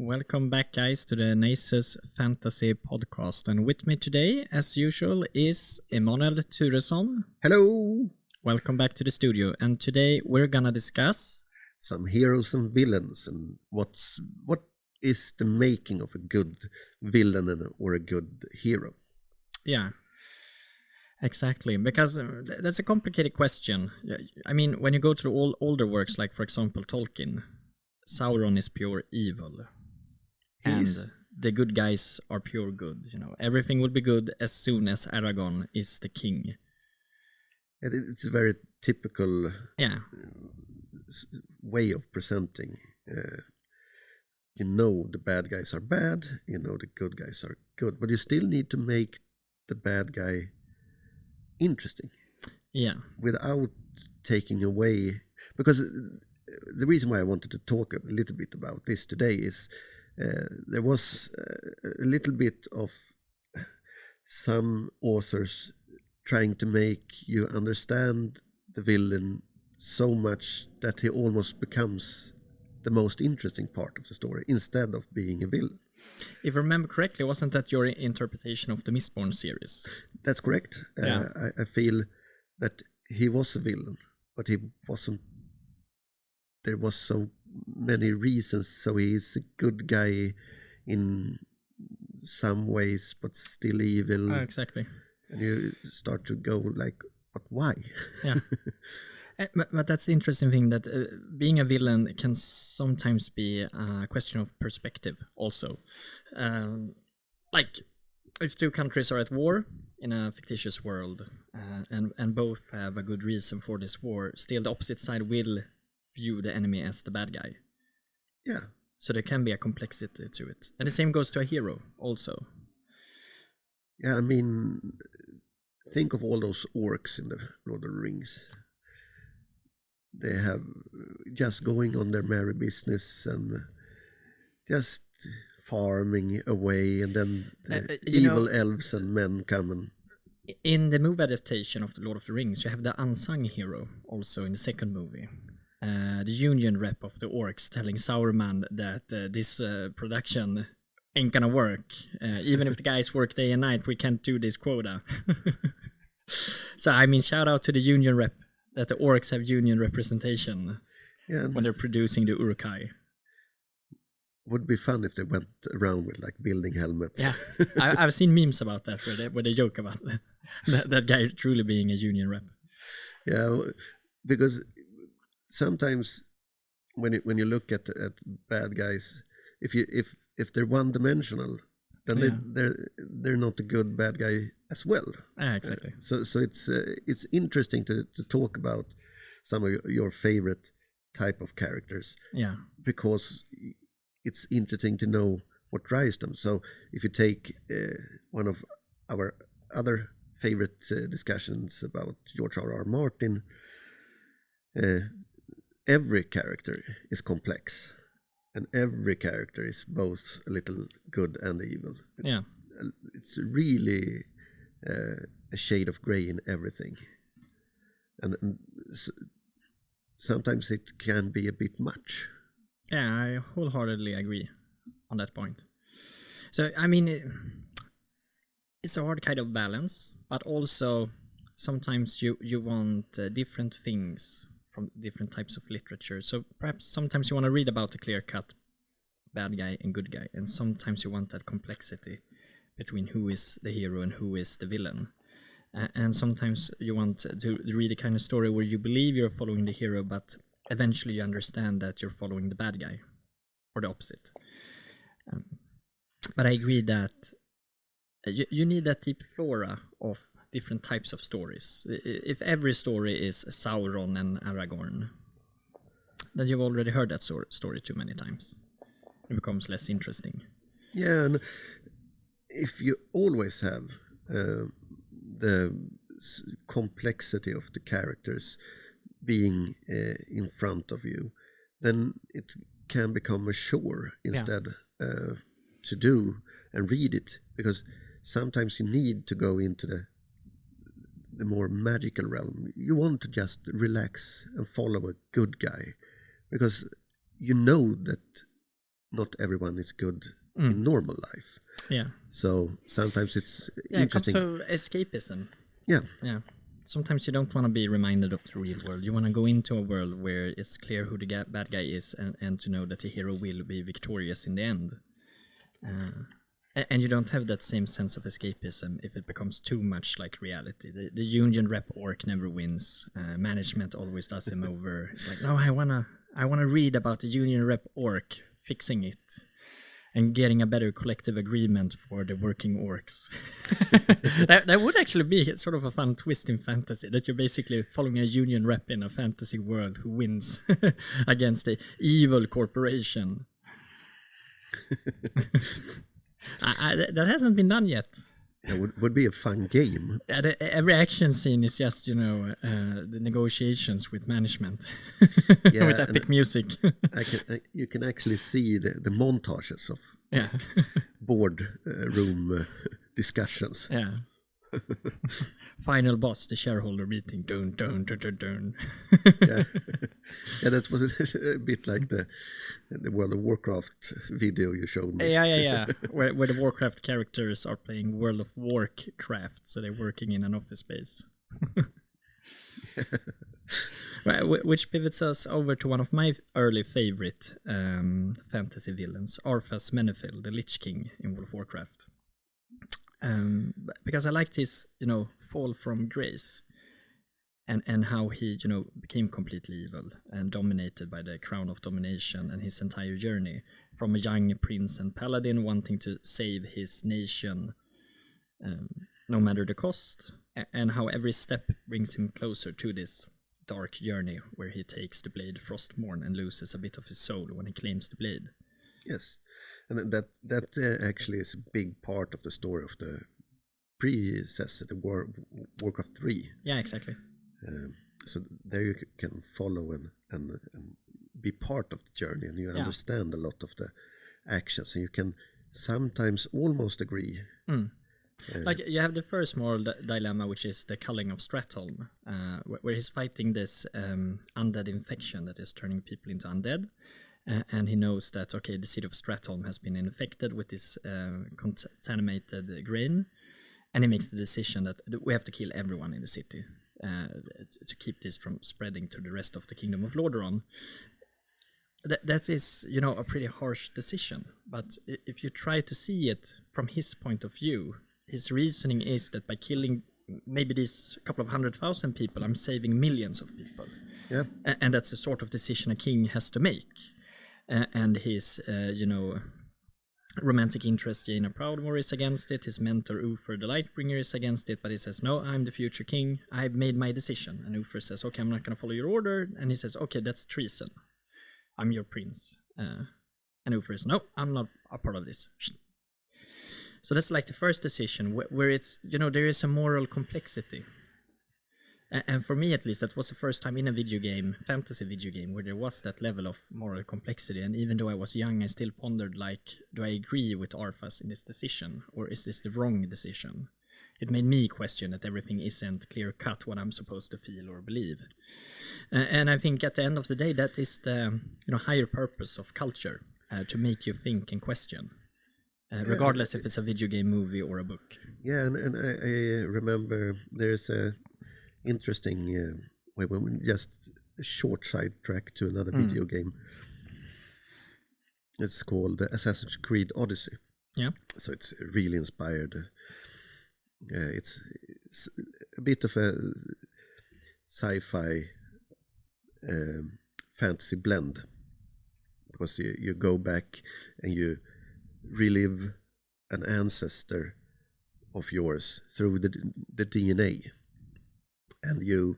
Welcome back, guys, to the Naissus Fantasy Podcast. And with me today, as usual, is Emanuel Turesson. Hello! Welcome back to the studio. And today we're gonna discuss some heroes and villains, and what is the making of a good villain or a good hero? Yeah, exactly. Because that's a complicated question. I mean, when you go to the older works, like, for example, Tolkien, Sauron is pure evil. And the good guys are pure good. You know, everything will be good as soon as Aragorn is the king. It's a very typical way of presenting. You know the bad guys are bad, you know the good guys are good, but you still need to make the bad guy interesting. Yeah. Without taking away, because the reason why I wanted to talk a little bit about this today is there was a little bit of some authors trying to make you understand the villain so much that he almost becomes the most interesting part of the story instead of being a villain. If I remember correctly, wasn't that your interpretation of the Mistborn series? That's correct. Yeah. I feel that he was a villain, but he wasn't. There was so many reasons, so he's a good guy in some ways, but still evil. Exactly. And you start to go like, but why? Yeah. But that's the interesting thing, that being a villain can sometimes be a question of perspective also. Like, if two countries are at war in a fictitious world, and both have a good reason for this war, still the opposite side will view the enemy as the bad guy. Yeah. So there can be a complexity to it. And the same goes to a hero also. Yeah, I mean, think of all those orcs in the Lord of the Rings. They have just going on their merry business and just farming away, and then the evil elves and men come and... In the movie adaptation of The Lord of the Rings, you have the unsung hero also in the second movie. The union rep of the orcs telling Sauron that this production ain't gonna work. Even if the guys work day and night, we can't do this quota. So, I mean, shout out to the union rep, that the orcs have union representation when they're producing the Uruk-hai. Would be fun if they went around with like building helmets. Yeah, I've seen memes about that where they joke about that guy truly being a union rep. Yeah, because sometimes when you look at bad guys, if they're one-dimensional, then they're not a good bad guy as well. Exactly. So it's interesting to talk about some of your favorite type of characters. Yeah. Because it's interesting to know what drives them. So if you take one of our other favorite discussions about George R.R. Martin, every character is complex, and every character is both a little good and evil. Yeah. It's really a shade of gray in everything. And sometimes it can be a bit much. Yeah, I wholeheartedly agree on that point. So, I mean, it's a hard kind of balance, but also sometimes you want different things from different types of literature. So perhaps sometimes you want to read about a clear-cut bad guy and good guy, and sometimes you want that complexity between who is the hero and who is the villain. And sometimes you want to read a kind of story where you believe you're following the hero, but eventually you understand that you're following the bad guy, or the opposite. But I agree that you need that deep flora of different types of stories. If every story is Sauron and Aragorn, then you've already heard that story too many times. It becomes less interesting. Yeah, and if you always have the complexity of the characters being in front of you, then it can become a chore instead to do and read it, because sometimes you need to go into the more magical realm. You want to just relax and follow a good guy, because you know that not everyone is good in normal life. Yeah. So sometimes it's It interesting. comes to escapism. Yeah. Yeah. Sometimes you don't want to be reminded of the real world. You want to go into a world where it's clear who the bad guy is, and to know that the hero will be victorious in the end. And you don't have that same sense of escapism if it becomes too much like reality. The union rep orc never wins. Management always does him over. It's like, no, I wanna read about the union rep orc fixing it and getting a better collective agreement for the working orcs. that would actually be sort of a fun twist in fantasy, that you're basically following a union rep in a fantasy world who wins against the evil corporation. That hasn't been done yet. It would be a fun game. Every action scene is just, the negotiations with management with epic music. You can actually see the montages of board room discussions. Yeah. Final boss, the shareholder meeting. Dun, dun, dun, dun, dun. That was a bit like the World of Warcraft video you showed me. Yeah. Where the Warcraft characters are playing World of Warcraft, so they're working in an office space. Which pivots us over to one of my early favorite fantasy villains, Arthas Menethil, the Lich King in World of Warcraft. Because I liked his, fall from grace, and how he, became completely evil and dominated by the crown of domination, and his entire journey from a young prince and paladin wanting to save his nation, no matter the cost, and how every step brings him closer to this dark journey where he takes the blade Frostmourne and loses a bit of his soul when he claims the blade. Yes. And that actually is a big part of the story of the predecessor, the Warcraft 3. Yeah, exactly. So there you can follow and be part of the journey, and you understand a lot of the actions, and you can sometimes almost agree. Like you have the first moral dilemma, which is the culling of Stratholme, where he's fighting this undead infection that is turning people into undead. And he knows that, okay, the city of Stratholme has been infected with this contaminated grain, and he makes the decision that we have to kill everyone in the city to keep this from spreading to the rest of the kingdom of Lordaeron. That is, a pretty harsh decision, but if you try to see it from his point of view, his reasoning is that by killing maybe these couple of 100,000 people, I'm saving millions of people. Yeah. And that's the sort of decision a king has to make. And his, romantic interest, Jaina Proudmoore, is against it. His mentor, Uther the Lightbringer, is against it. But he says, no, I'm the future king. I've made my decision. And Uther says, okay, I'm not going to follow your order. And he says, okay, that's treason. I'm your prince. And Uther says, no, I'm not a part of this. So that's like the first decision where it's, there is a moral complexity. And for me, at least, that was the first time in a video game, fantasy video game, where there was that level of moral complexity. And even though I was young, I still pondered, do I agree with Arthas in this decision? Or is this the wrong decision? It made me question that everything isn't clear-cut what I'm supposed to feel or believe. And I think at the end of the day, that is the higher purpose of culture, to make you think and question. Regardless if it's a video game, movie, or a book. Yeah, and I remember there's a interesting way when we just a short sidetrack to another video game. It's called Assassin's Creed Odyssey. Yeah. So it's really inspired. It's a bit of a sci-fi fantasy blend, because you go back and you relive an ancestor of yours through the DNA, and you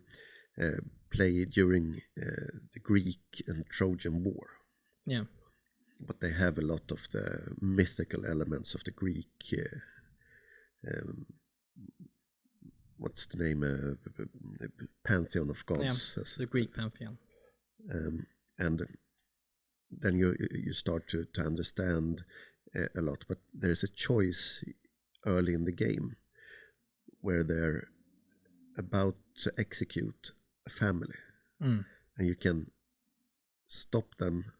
play during the Greek and Trojan War. Yeah. But they have a lot of the mythical elements of the Greek. What's the name? Pantheon of gods. Yeah, the Greek pantheon. And then you start to understand a lot. But there's a choice early in the game where they're about to execute a family, and you can stop them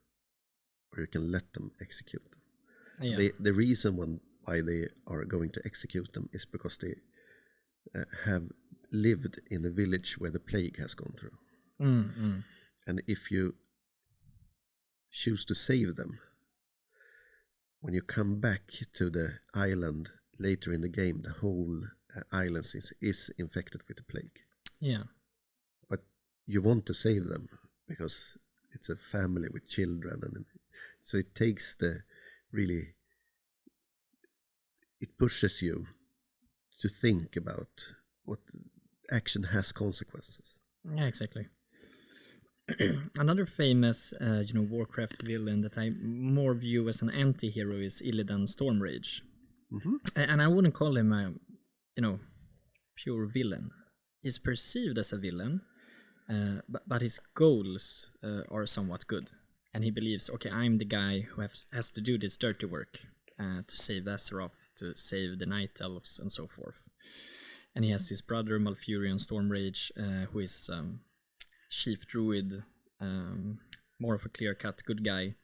or you can let them execute them. Yeah. The reason why they are going to execute them is because they have lived in a village where the plague has gone through. And if you choose to save them, when you come back to the island later in the game, the whole island is infected with the plague. Yeah. But you want to save them because it's a family with children, and so it takes it pushes you to think about what action has consequences. Yeah, exactly. Another famous, Warcraft villain that I more view as an anti-hero is Illidan Stormrage. And I wouldn't call him a, pure villain. He's perceived as a villain, but his goals are somewhat good. And he believes, okay, I'm the guy who has to do this dirty work to save Azeroth, to save the Night Elves, and so forth. And he has his brother Malfurion Stormrage, who is chief druid, more of a clear-cut good guy.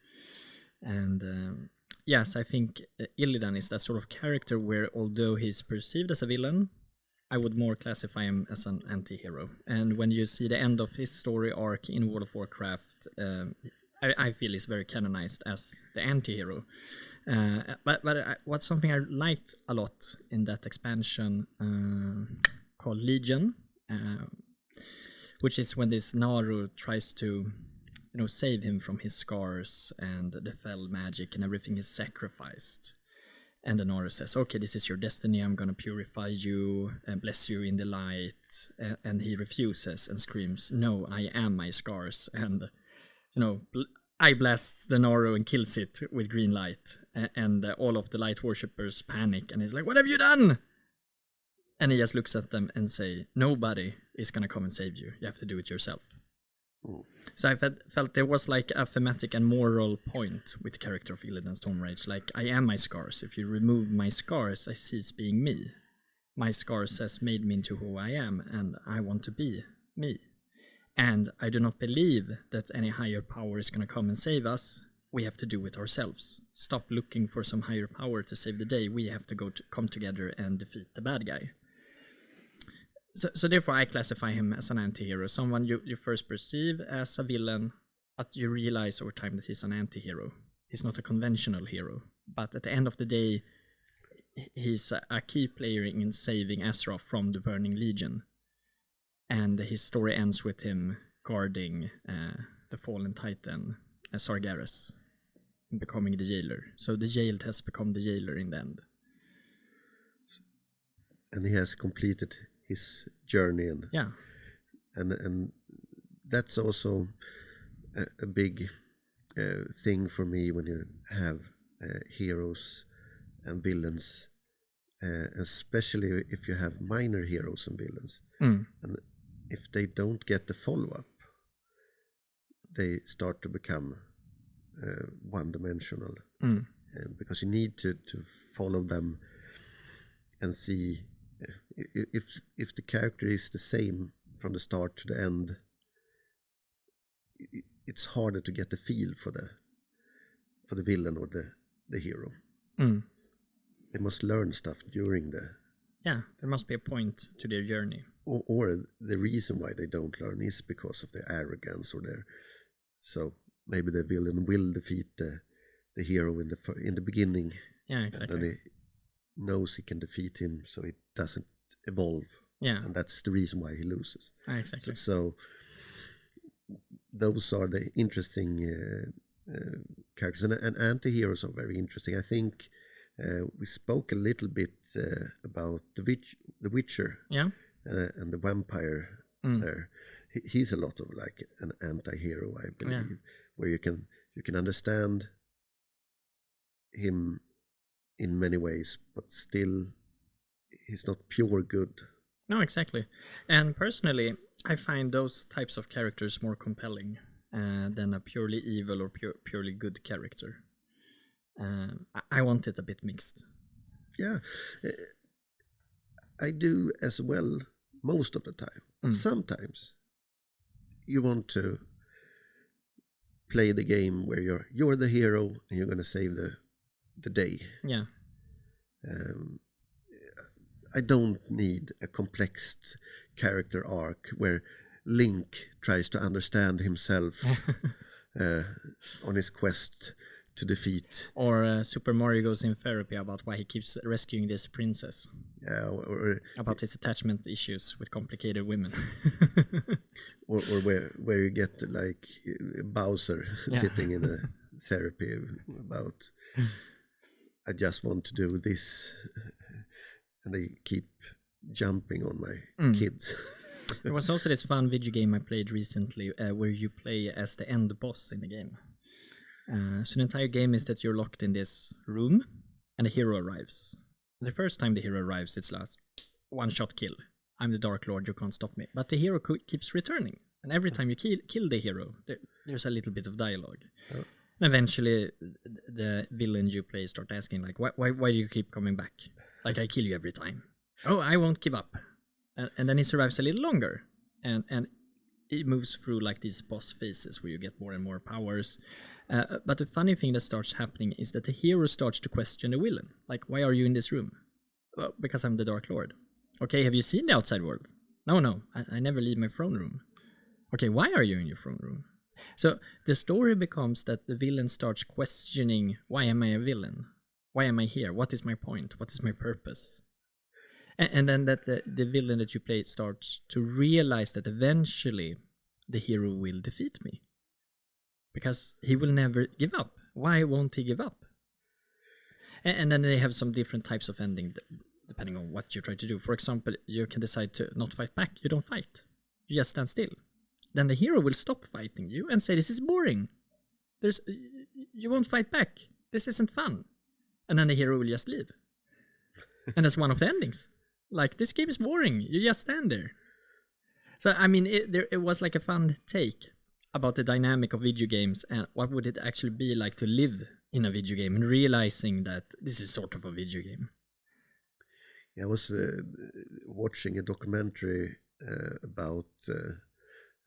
And yes, I think Illidan is that sort of character where, although he's perceived as a villain, I would more classify him as an anti-hero. And when you see the end of his story arc in World of Warcraft, I feel he's very canonized as the anti-hero. But what's something I liked a lot in that expansion called Legion, which is when this Naru tries to, save him from his scars and the fell magic, and everything is sacrificed. And the Naru says, okay, this is your destiny, I'm gonna purify you and bless you in the light. And he refuses and screams, no, I am my scars. And, I blasts the Naru and kills it with green light. And all of the light worshippers panic, and he's like, what have you done? And he just looks at them and say, nobody is gonna come and save you. You have to do it yourself. So I felt there was like a thematic and moral point with the character of Illidan Stormrage. Like, I am my scars. If you remove my scars, I cease being me. My scars has made me into who I am, and I want to be me. And I do not believe that any higher power is going to come and save us. We have to do it ourselves. Stop looking for some higher power to save the day. We have to come together and defeat the bad guy. So therefore I classify him as an anti-hero. Someone you first perceive as a villain, but you realize over time that he's an anti-hero. He's not a conventional hero. But at the end of the day, he's a key player in saving Azeroth from the Burning Legion. And his story ends with him guarding the fallen titan, Sargeras, becoming the jailer. So the jailed has become the jailer in the end. And he has completed his journey, and that's also a big thing for me when you have heroes and villains, especially if you have minor heroes and villains. And if they don't get the follow-up, they start to become one-dimensional, because you need to follow them and see if the character is the same from the start to the end. It's harder to get the feel for the villain or the hero. They must learn stuff during there must be a point to their journey. Or the reason why they don't learn is because of their arrogance so maybe the villain will defeat the hero in the beginning. Yeah, exactly. And he knows he can defeat him, so it doesn't evolve. Yeah. And that's the reason why he loses. Exactly. So those are the interesting characters. And anti-heroes are very interesting. I think we spoke a little bit about the Witcher. Yeah. And the vampire there. He's a lot of like an anti-hero, I believe, where you can understand him in many ways, but still he's not pure good. No, exactly. And personally, I find those types of characters more compelling than a purely evil or purely good character. I want it a bit mixed. Yeah, I do as well most of the time. But sometimes you want to play the game where you're the hero and you're going to save the day. Yeah. I don't need a complex character arc where Link tries to understand himself on his quest to defeat. Or Super Mario goes in therapy about why he keeps rescuing this princess. Yeah, or about his attachment issues with complicated women. or where you get like Bowser sitting in a therapy about I just want to do this, and they keep jumping on my kids. There was also this fun video game I played recently where you play as the end boss in the game. So the entire game is that you're locked in this room and a hero arrives. The first time the hero arrives, it's last one-shot kill. I'm the Dark Lord, you can't stop me. But the hero keeps returning. And every time you kill the hero, there's a little bit of dialogue. Oh. And eventually, the villain you play start asking, like, why do you keep coming back? Like, I kill you every time. Oh, I won't give up. And then he survives a little longer. And it moves through, like, these boss phases where you get more and more powers. But the funny thing that starts happening is that the hero starts to question the villain. Like, why are you in this room? Well, because I'm the Dark Lord. Okay, have you seen the outside world? No, I never leave my throne room. Okay, why are you in your throne room? So the story becomes that the villain starts questioning, why am I a villain? Why am I here? What is my point? What is my purpose? And then that the villain that you play starts to realize that eventually the hero will defeat me. Because he will never give up. Why won't he give up? And then they have some different types of ending depending on what you try to do. For example, you can decide to not fight back. You don't fight. You just stand still. Then the hero will stop fighting you and say, this is boring. You won't fight back. This isn't fun. And then the hero will just leave. And that's one of the endings. Like, this game is boring. You just stand there. So, I mean, it was like a fun take about the dynamic of video games and what would it actually be like to live in a video game and realizing that this is sort of a video game. Yeah, I was watching a documentary about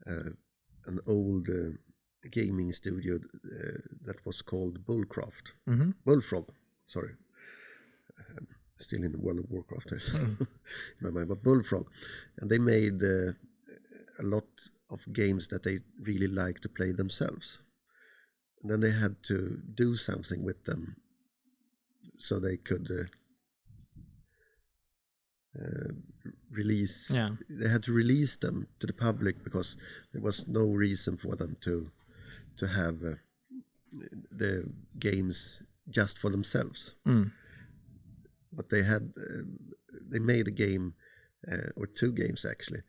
an old gaming studio that was called Bullcraft. Mm-hmm. Bullfrog, sorry. Still in the World of Warcraft in my mind, but Bullfrog. And they made a lot of games that they really like to play themselves. And then they had to do something with them so they could release. Yeah. They had to release them to the public because there was no reason for them to have the games just for themselves. But they made a game or two games actually.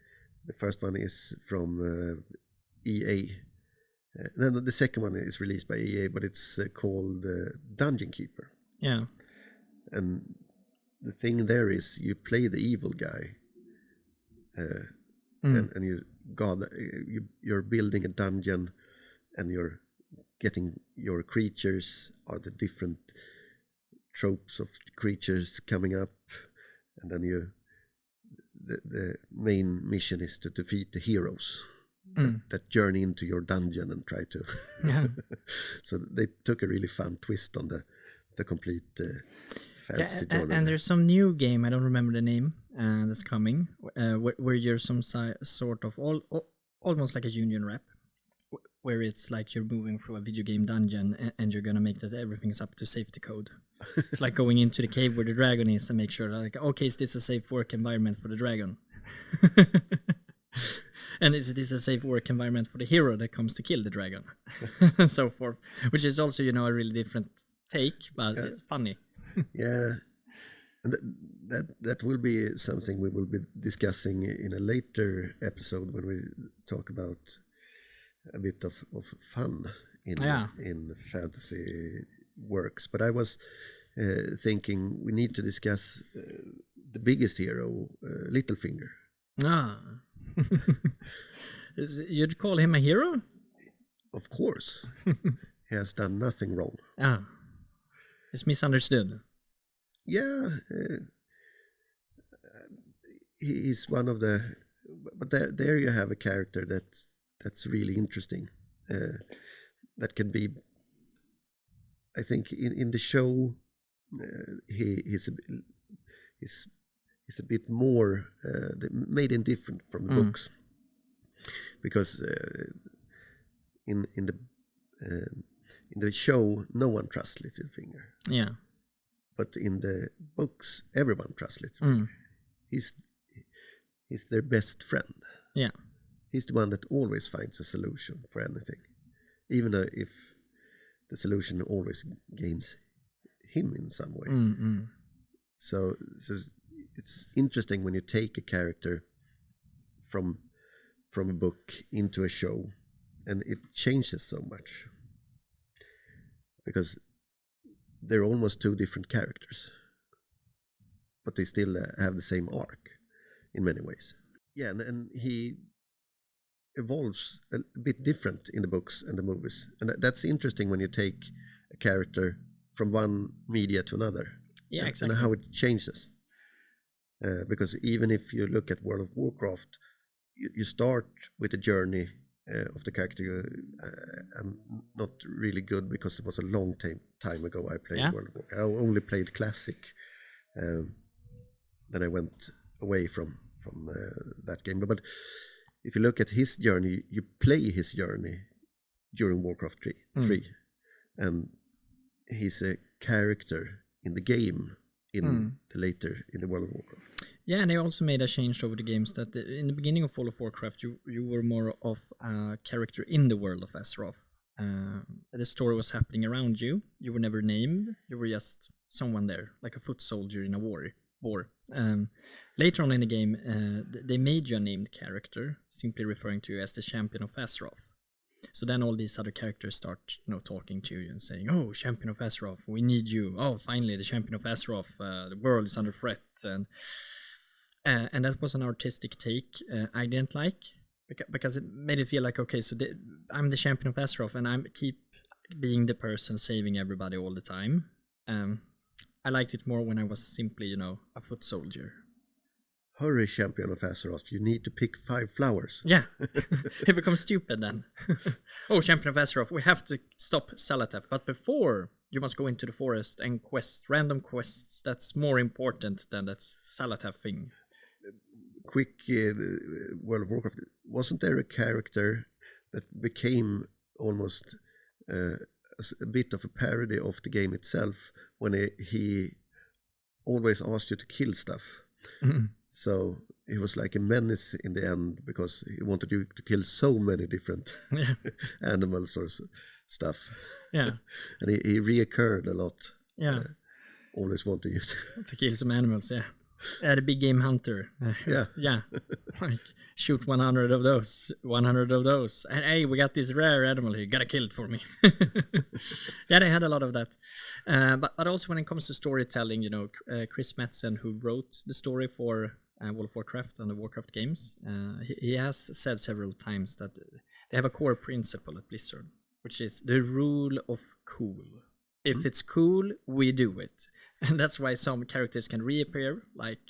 The first one is from EA. Then the second one is released by EA, but it's called Dungeon Keeper. Yeah. And the thing there is you play the evil guy, and you're building a dungeon, and you're getting your creatures are the different tropes of creatures coming up, and then the main mission is to defeat the heroes that journey into your dungeon and try to. Yeah. So they took a really fun twist on the complete fantasy genre. And there's some new game, I don't remember the name, that's coming, where you're some sort of almost like a union rep, where it's like you're moving through a video game dungeon and you're gonna make that everything's up to safety code. It's like going into the cave where the dragon is and make sure that, like, okay, is this a safe work environment for the dragon? And is this a safe work environment for the hero that comes to kill the dragon? And so forth. Which is also, a really different take, but it's funny. Yeah. And that will be something we will be discussing in a later episode when we talk about a bit of fun in fantasy works. But I was thinking we need to discuss the biggest hero, Littlefinger. You'd call him a hero? Of course. He has done nothing wrong. It's misunderstood. Yeah. He's one of the... But there you have a character that's really interesting. that can be. I think in the show, he's a bit more made him different from the books, because in the show no one trusts Littlefinger. Yeah. But in the books everyone trusts Littlefinger. He's their best friend. Yeah. He's the one that always finds a solution for anything, even if the solution always gains him in some way. So it's interesting when you take a character from a book into a show, and it changes so much, because they're almost two different characters, but they still have the same arc in many ways. Yeah, and he evolves a bit different in the books and the movies, and that's interesting when you take a character from one media to another. Yeah, exactly. And how it changes. Because even if you look at World of Warcraft, you start with a journey of the character. I'm not really good because it was a long time ago I played World of Warcraft. I only played Classic. Then I went away from that game. But if you look at his journey, you play his journey during Warcraft 3. And he's a character in the game in the World of Warcraft. Yeah, and they also made a change over the games that in the beginning of World of Warcraft, you were more of a character in the world of Azeroth. The story was happening around you. You were never named. You were just someone there, like a foot soldier in a war. Later on in the game, they made you a named character, simply referring to you as the champion of Azeroth. So then all these other characters start, talking to you and saying, "Oh, champion of Azeroth, we need you. Oh, finally, the champion of Azeroth. The world is under threat." And that was an artistic take I didn't like, because it made it feel like, okay, so I'm the champion of Azeroth, and I keep being the person saving everybody all the time. I liked it more when I was simply, a foot soldier. Hurry, champion of Azeroth, you need to pick 5 flowers. Yeah, it becomes stupid then. Oh, champion of Azeroth, we have to stop Salatef, but before, you must go into the forest and random quests. That's more important than that Salatef thing. Quick, World of Warcraft, wasn't there a character that became almost a bit of a parody of the game itself, when he always asked you to kill stuff? So he was like a menace in the end, because he wanted you to kill so many different animals or stuff. Yeah. And he reoccurred a lot. Yeah. Always wanted you to kill some animals, yeah. The big game hunter. Yeah. Like, shoot 100 of those. And hey, we got this rare animal here. Gotta kill it for me. Yeah, they had a lot of that. But also when it comes to storytelling, Chris Metzen, who wrote the story for World of Warcraft and the Warcraft games, he has said several times that they have a core principle at Blizzard, which is the rule of cool. If it's cool, we do it. And that's why some characters can reappear, like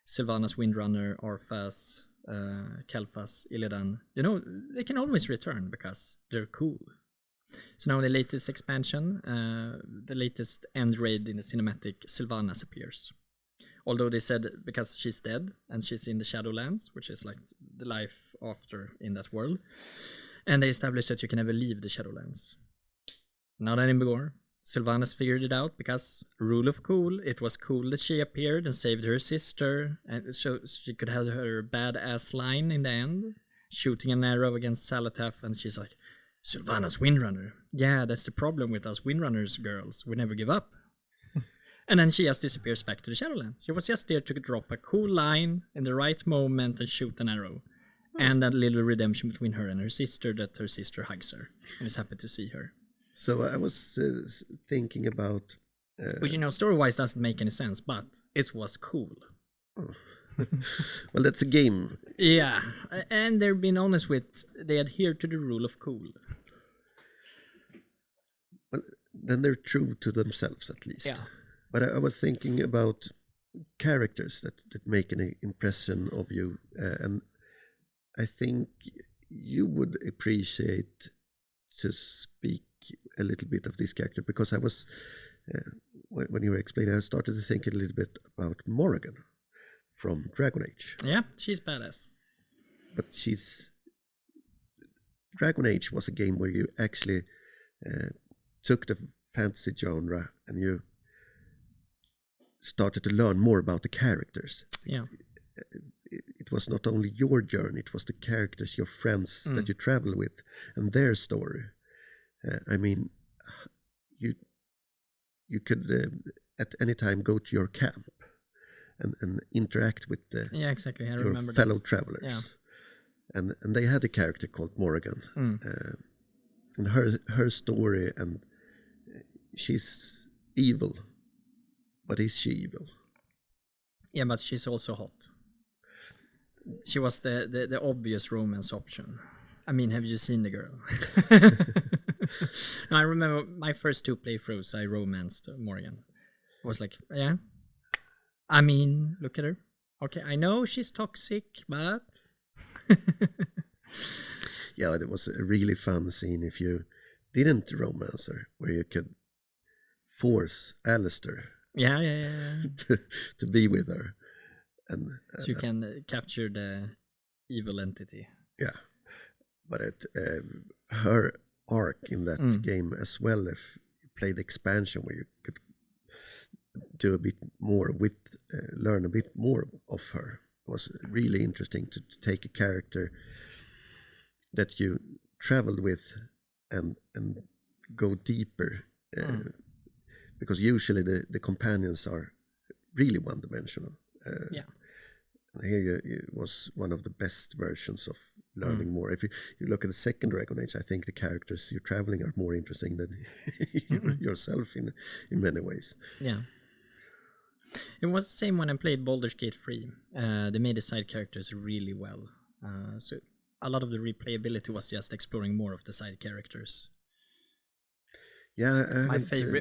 Sylvanas Windrunner, Arthas, Kael'thas, Illidan. They can always return because they're cool. So now in the latest expansion, the latest end raid in the cinematic, Sylvanas appears. Although they said because she's dead and she's in the Shadowlands, which is like the life after in that world. And they established that you can never leave the Shadowlands. Not anymore. Sylvanas figured it out because rule of cool. It was cool that she appeared and saved her sister, and so she could have her badass line in the end, shooting an arrow against Salatef, and she's like, "Sylvanas Windrunner. Yeah, that's the problem with us Windrunners girls. We never give up." And then she just disappears back to the Shadowlands. She was just there to drop a cool line in the right moment and shoot an arrow. And that little redemption between her and her sister, that her sister hugs her and is happy to see her. So I was thinking about... Which, story-wise doesn't make any sense, but it was cool. Oh. Well, that's a game. Yeah, and they're being honest with, they adhere to the rule of cool. Well, then they're true to themselves, at least. Yeah. But I was thinking about characters that make an impression of you, and I think you would appreciate to speak a little bit of this character because I was, when you were explaining, I started to think a little bit about Morrigan from Dragon Age. Yeah, she's badass. But Dragon Age was a game where you actually took the fantasy genre and you started to learn more about the characters. Yeah. It was not only your journey, it was the characters, your friends that you travel with, and their story. I mean, you could at any time go to your camp and interact with exactly. I your remember fellow travelers. Yeah. And they had a character called Morrigan, and her story, and she's evil, but is she evil? Yeah, but she's also hot. She was the obvious romance option. I mean, have you seen the girl? No, I remember my first 2 playthroughs, I romanced Morrigan. It was like, yeah. I mean, look at her. Okay, I know she's toxic, but... Yeah, it was a really fun scene if you didn't romance her, where you could force Alistair to be with her. And so you can capture the evil entity. Yeah, but her arc in that game as well, if you played the expansion where you could do a bit more with, learn a bit more of her, was really interesting to take a character that you traveled with and go deeper, because usually the companions are really one-dimensional. Here was one of the best versions of learning more. If you look at the second Dragon Age, I think the characters you're traveling are more interesting than yourself in many ways. Yeah. It was the same when I played Baldur's Gate 3. They made the side characters really well. So a lot of the replayability was just exploring more of the side characters. Yeah,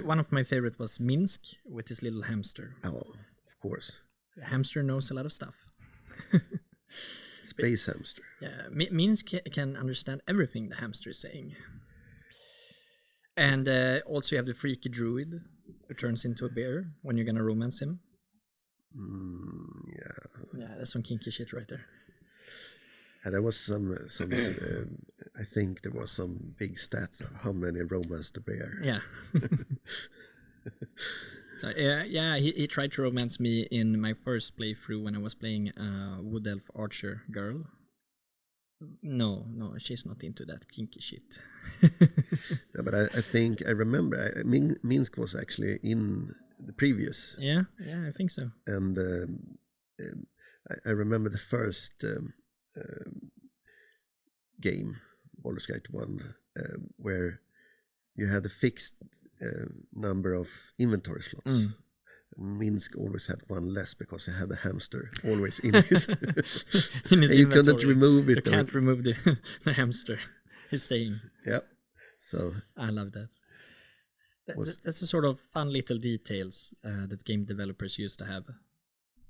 one of my favorite was Minsk with his little hamster. Oh, of course. The hamster knows a lot of stuff. Space hamster. Yeah, Minsk can understand everything the hamster is saying. And also you have the freaky druid who turns into a bear when you're gonna romance him. Yeah, that's some kinky shit right there. And there was some I think there was some big stats of how many romance the bear. Yeah. So he tried to romance me in my first playthrough when I was playing Wood Elf Archer girl. No, she's not into that kinky shit. No, but I think I remember Minsk was actually in the previous. Yeah, I think so. And I remember the first game, Baldur's Gate 1, where you had a fixed number of inventory slots. Minsk always had one less because he had a hamster always in his in his you couldn't remove it. You can't remove the hamster. He's staying. Yeah. So I love that. That's the sort of fun little details that game developers used to have.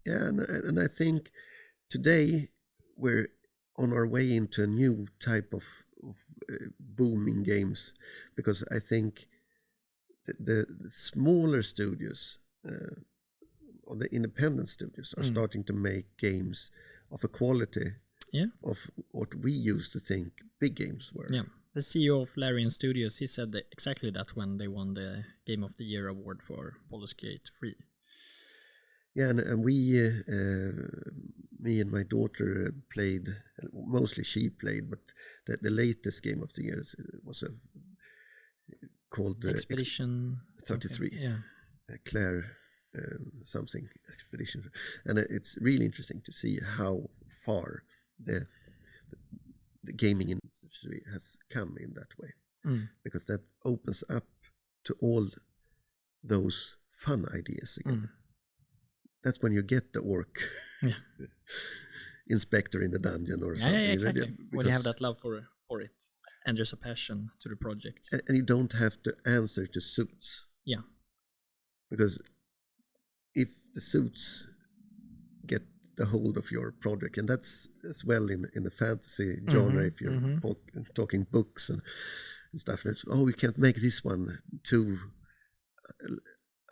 Yeah, and I think today we're on our way into a new type of booming games, because I think the smaller studios or the independent studios are starting to make games of a quality of what we used to think big games were. Yeah, the CEO of Larian Studios, he said exactly that when they won the Game of the Year award for Baldur's Gate 3. Yeah, and we, me and my daughter played, mostly she played, but the latest Game of the Year was called Expedition 33. Yeah. Claire something Expedition. And it's really interesting to see how far the gaming industry has come in that way. Because that opens up to all those fun ideas again. That's when you get the orc inspector in the dungeon or something. Yeah, exactly. When you have that love for it, and there's a passion to the project. And you don't have to answer to suits. Yeah. Because if the suits get the hold of your project, and that's as well in the fantasy genre, if you're talking books and stuff. That's, we can't make this one too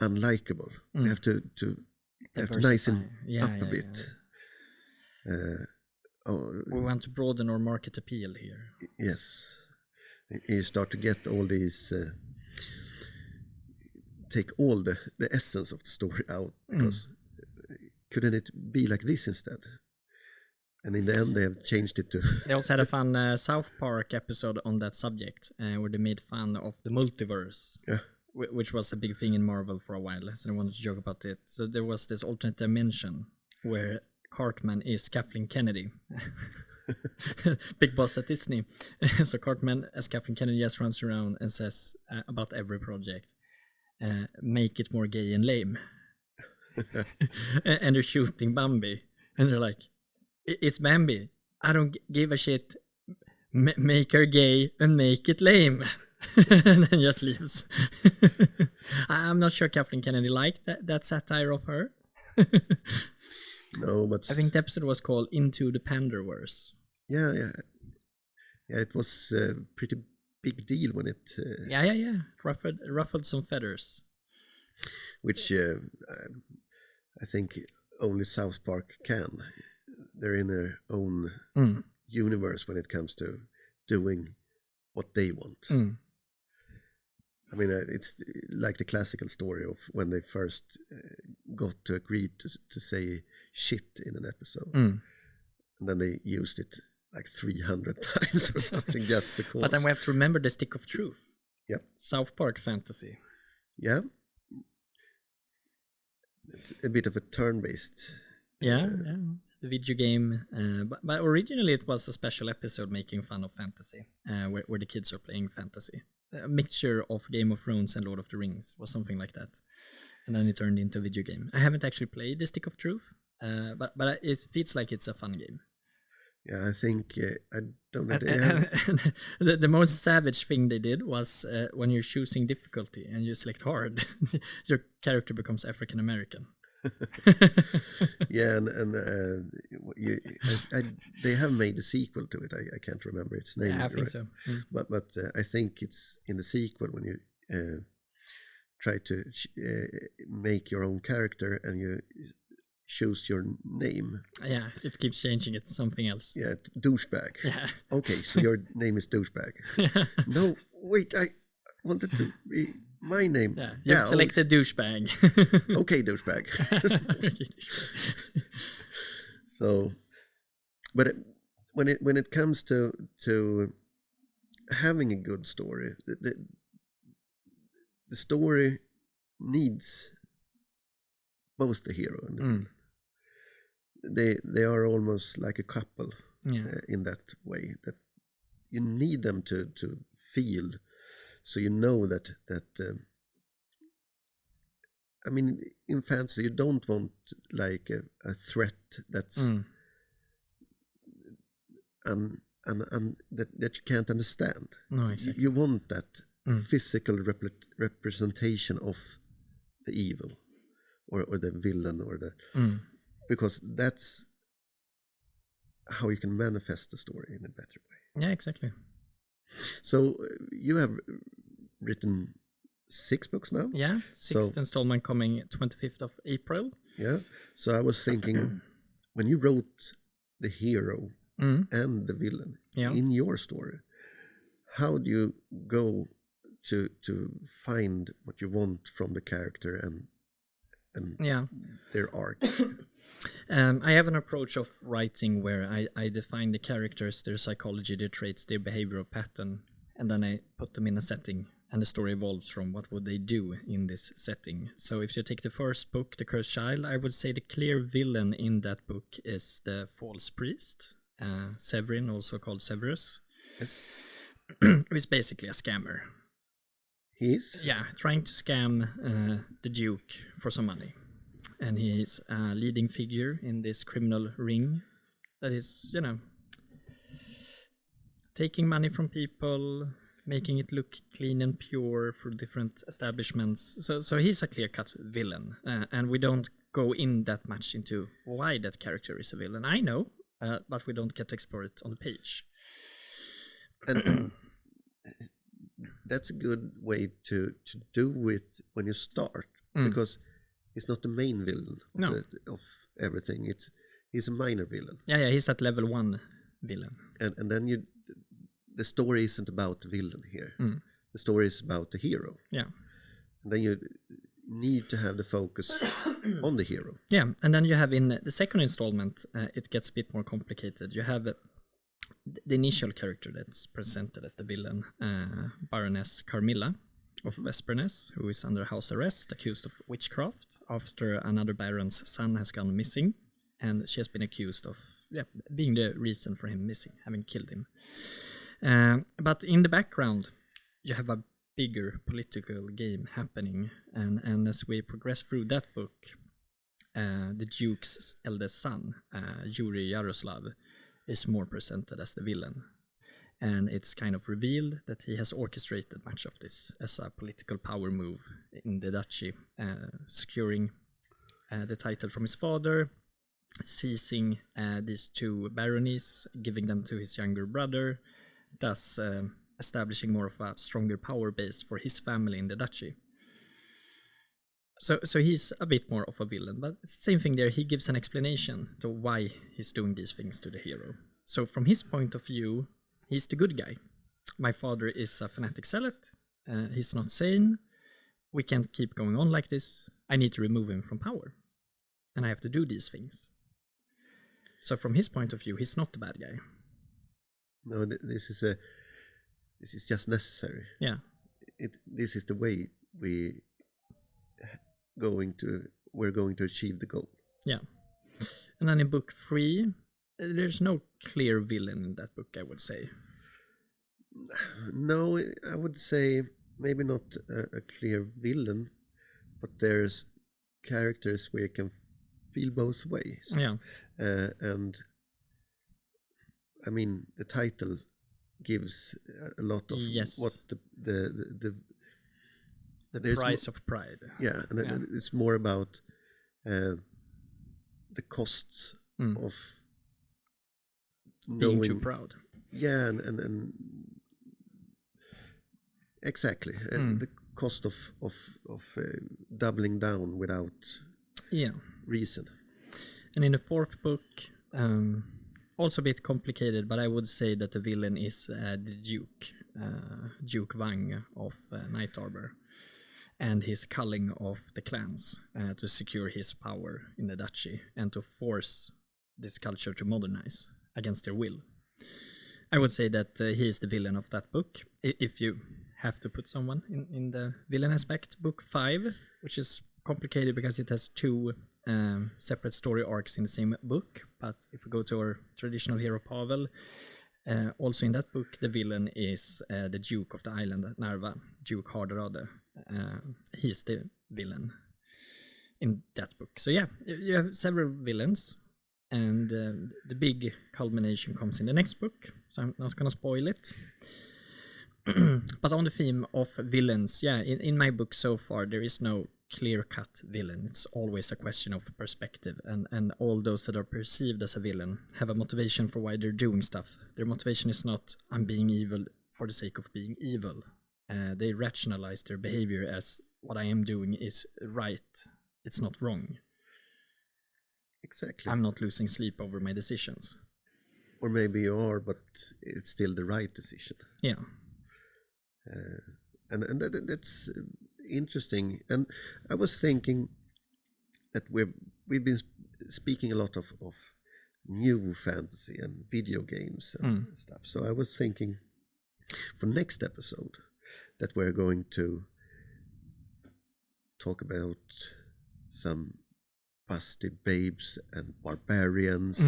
unlikable. We have to nicen up a bit. We want to broaden our market appeal here. Yes. You start to get all these, take all the essence of the story out, because couldn't it be like this instead? And in the end, they have changed it to... They also had a fun South Park episode on that subject, where they made fun of the multiverse, which was a big thing in Marvel for a while, so I wanted to joke about it. So there was this alternate dimension where Cartman is Kathleen Kennedy, big boss at Disney. So Cartman, as Kathleen Kennedy, just runs around and says about every project, make it more gay and lame. And they're shooting Bambi, and they're like, it's Bambi. I don't give a shit. Make her gay and make it lame. And then just leaves. I'm not sure Kathleen Kennedy liked that satire of her. No, but I think the episode was called Into the Panderverse. Yeah, it was a pretty big deal when it... Yeah. Ruffled some feathers. Which I think only South Park can. They're in their own universe when it comes to doing what they want. I mean, it's like the classical story of when they first got to agree to say shit in an episode. And then they used it like 300 times or something just because. But then we have to remember the stick of truth. Yep. South Park fantasy. Yeah. It's a bit of a turn-based. Yeah. The video game. But originally it was a special episode making fun of fantasy, where the kids are playing fantasy. A mixture of Game of Thrones and Lord of the Rings was something like that. And then it turned into a video game. I haven't actually played the Stick of Truth, but it feels like it's a fun game. Yeah, I think I don't know. The most savage thing they did was when you're choosing difficulty and you select hard, your character becomes African American. Yeah, and they have made a sequel to it. I can't remember its name. Yeah, I think so. But I think it's in the sequel when you try to make your own character and you choose your name. Yeah, it keeps changing it to something else. Yeah, douchebag. Yeah. Okay, so your name is douchebag. No, wait, I wanted to be my name. Yeah, you selected douchebag. Okay, douchebag. So, but when it comes to having a good story, the story needs both the hero and the villain. They are almost like a couple in that way, that you need them to feel, so you know that I mean, in fantasy you don't want like a threat that's and that you can't understand. No, exactly. You want that physical representation of the evil or the villain or the because that's how you can manifest the story in a better way. Yeah, exactly. So you have written 6 books now? Yeah, 6th installment coming 25th of April. Yeah. So I was thinking, when you wrote the hero and the villain in your story, how do you go to find what you want from the character and their arc? I have an approach of writing where I define the characters, their psychology, their traits, their behavioral pattern, and then I put them in a setting, and the story evolves from what would they do in this setting. So if you take the first book, The Cursed Child, I would say the clear villain in that book is the false priest, Severin, also called Severus. Yes. Who is basically a scammer. He is? Yeah, trying to scam the Duke for some money. And he is a leading figure in this criminal ring that is, taking money from people, making it look clean and pure for different establishments. So he's a clear-cut villain. And we don't go in that much into why that character is a villain. I know, but we don't get to explore it on the page. And that's a good way to do it when you start, because he's not the main villain of everything. He's a minor villain. Yeah, he's at level 1 villain. And then the story isn't about the villain here. The story is about the hero. Yeah. And then you need to have the focus on the hero. Yeah, and then you have in the second installment, it gets a bit more complicated. You have the initial character that's presented as the villain, Baroness Carmilla of Vesperness, who is under house arrest, accused of witchcraft after another baron's son has gone missing, and she has been accused of being the reason for him missing, having killed him. But in the background, you have a bigger political game happening, and as we progress through that book, the Duke's eldest son, Yuri Yaroslav, is more presented as the villain, and it's kind of revealed that he has orchestrated much of this as a political power move in the duchy, securing the title from his father, seizing these 2 baronies, giving them to his younger brother, thus establishing more of a stronger power base for his family in the duchy. So he's a bit more of a villain, but it's the same thing there. He gives an explanation to why he's doing these things to the hero. So from his point of view, he's the good guy. My father is a fanatic zealot. He's not sane. We can't keep going on like this. I need to remove him from power, and I have to do these things. So from his point of view, he's not the bad guy. No, this is just necessary. Yeah. This is the way we're going to achieve the goal. Yeah. And then in book 3, there's no clear villain in that book, I would say. No, I would say maybe not a clear villain, but there's characters where you can feel both ways. Yeah. And I mean, the title gives a lot of what the price of pride. Yeah, and it's more about the costs of being too proud. Yeah, and exactly, the cost of doubling down without reason. And in the 4th book, also a bit complicated, but I would say that the villain is the Duke, Duke Wang of Night Arbor, and his culling of the clans to secure his power in the duchy and to force this culture to modernize against their will. I would say that he is the villain of that book. If you have to put someone in the villain aspect, book 5, which is complicated because it has 2 separate story arcs in the same book. But if we go to our traditional hero Pavel, also in that book, the villain is the Duke of the island Narva, Duke Hardrade. He's the villain in that book. So yeah, you have several villains, and the big culmination comes in the next book, so I'm not gonna spoil it. But on the theme of villains, in my book so far, there is no clear-cut villain. It's always a question of perspective, and all those that are perceived as a villain have a motivation for why they're doing stuff. Their motivation is not, I'm being evil for the sake of being evil. They rationalize their behavior as, what I am doing is right, it's not wrong. Exactly. I'm not losing sleep over my decisions. Or maybe you are, but it's still the right decision. Yeah. And that's interesting. And I was thinking that we've been speaking a lot of new fantasy and video games and stuff. So I was thinking for next episode that we're going to talk about some busty babes and barbarians,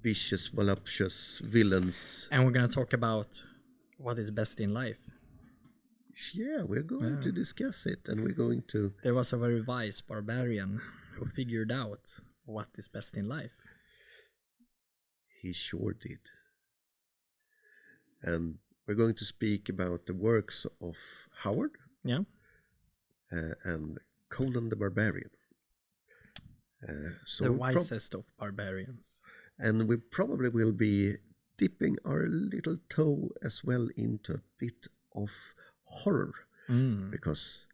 vicious, voluptuous villains. And we're going to talk about what is best in life. Yeah, we're going to discuss it, and we're going to... There was a very wise barbarian who figured out what is best in life. He sure did. And we're going to speak about the works of Howard. Yeah. And Conan the Barbarian. The wisest of barbarians. And we probably will be dipping our little toe as well into a bit of horror, because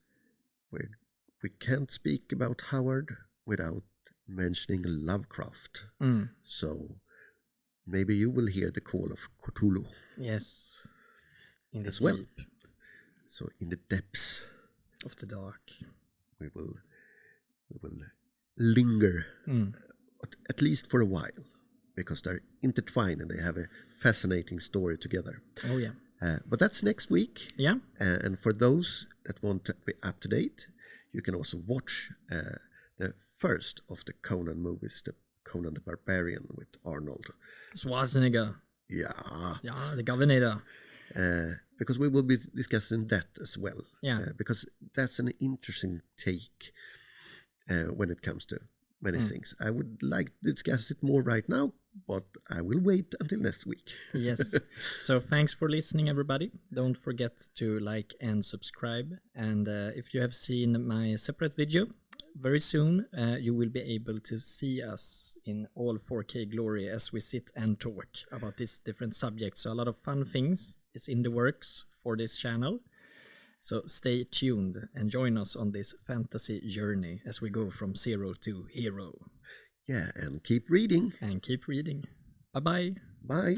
we can't speak about Howard without mentioning Lovecraft. So maybe you will hear the call of Cthulhu. Yes, in the as well. deep. So in the depths of the dark, we will linger, at least for a while, because they're intertwined and they have a fascinating story together. Oh yeah. But that's next week. Yeah. And for those that want to be up to date, you can also watch the first of the Conan movies, the Conan the Barbarian with Arnold Schwarzenegger. Yeah. Yeah, the Governor. Because we will be discussing that as well. Yeah. Because that's an interesting take when it comes to many things. I would like to discuss it more right now, but I will wait until next week. Yes. So thanks for listening, everybody. Don't forget to like and subscribe. And if you have seen my separate video, very soon you will be able to see us in all 4K glory as we sit and talk about these different subjects. So a lot of fun things is in the works for this channel. So stay tuned and join us on this fantasy journey as we go from zero to hero. Yeah, and keep reading. And keep reading. Bye-bye. Bye.